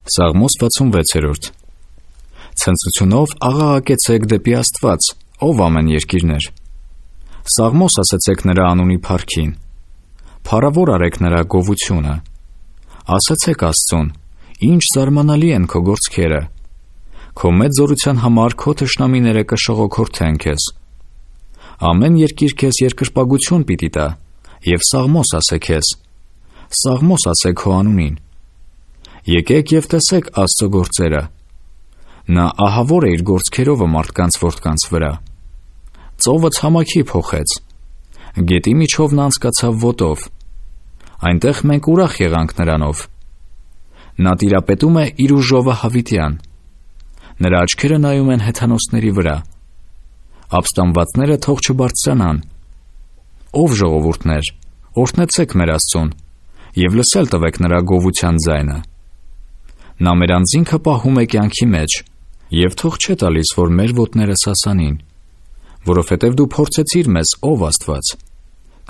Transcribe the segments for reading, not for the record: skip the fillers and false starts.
Սաղմոս 66-րդ Ցնծությունով աղաղակեցեք դեպի Աստված, ով ամեն երկիրներ։ Սաղմոս ասեցեք նրա անունի փառքին, փառավոր արեք նրա գովությունը։ Ասացեք Աստծուն, ինչ զարմանալի են քո գործքերը։ Քո մեծ զորության համար քո թշնամիները կշողոքորթեն քեզ։ Ամեն երկիր քեզ երկրպագություն պիտի տա, և սաղմոս ասե քեզ, սաղմոս ասե քո անունին։ Եկեք և տեսեք Աստծո գործերը։ Նա ահավոր է իր գործքերովը մարդկանց որդկանց վրա։ Ծովը ցամաքի փոխեց, գետի միջով նա անցկացավ ոտով։ Այնտեղ մենք ուրախ եղանք նրանով։ Նա տիրապետում է իր ուժովը Հավիտյան։ Նրա աչքերը նայում են հեթանոսների վրա։ Ապստամբվածները թող չբարձրանան։ Ով ժողովուրդներ, օրհնեցեք մեր Աստծուն, և լսել տվեք նրա գովության ձայնը։ Նա մեր անձինքը պահում է կյանքի մեջ, և թող չէ տալիս, որ մեր ոտները սասանին, որովհետև դու փորձեցիր մեզ, ով Աստված,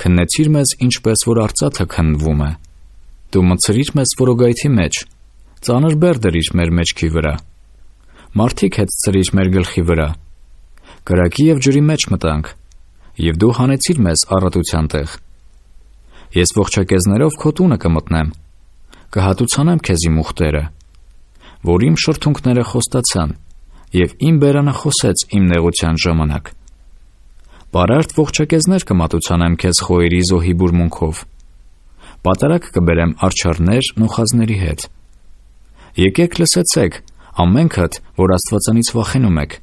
քննեցիր մեզ, ինչպես որ արծաթը քննվում է։ Դու մտցրիր մեզ որոգայթի մեջ, ծանր բեռ դրիր մեր մեջքի վրա, մարդիկ հեծցրիր մեր գլխի վրա, կրակի և ջրի մեջ մտանք, և դու հանեցիր մեզ առատության տեղ։ Ես ողջակեզներով քո տունը կմտնեմ, կհատուցանեմ քեզ իմ ուխտերը, որ իմ շրթունքները խոստացան, և իմ բերանը խոսեց իմ նեղության ժամանակ։ Բարարդ ողջակեզներ կմատուցանեմ քեզ խոյերի զոհի բուրմունքով, պատարագ կբերեմ արջառներ նոխազների հետ։ Եկեք լսեցեք, ամենքդ, որ Աստվածանից վախենում եք,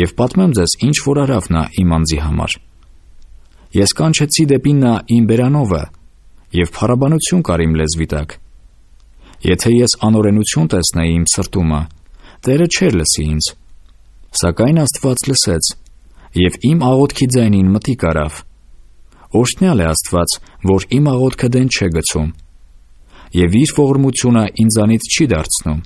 և պատմեմ ձեզ, ինչ որ արավ նա իմ անձի համար։ Ես կանչեցի դեպի նա իմ բերանովը, և փառաբանություն կար իմ լեզվի տակ։ Եթե ես անօրենություն տեսնեի իմ սրտումը, Տերը չէր լսի ինձ, սակայն Աստված լսեց, և իմ աղոթքի ձայնին մտիկ արավ։ Օրհնյալ է Աստված, որ իմ աղոթքը դեն չէ գցում, և իր ողորմությունը ինձանից չի դարձնում։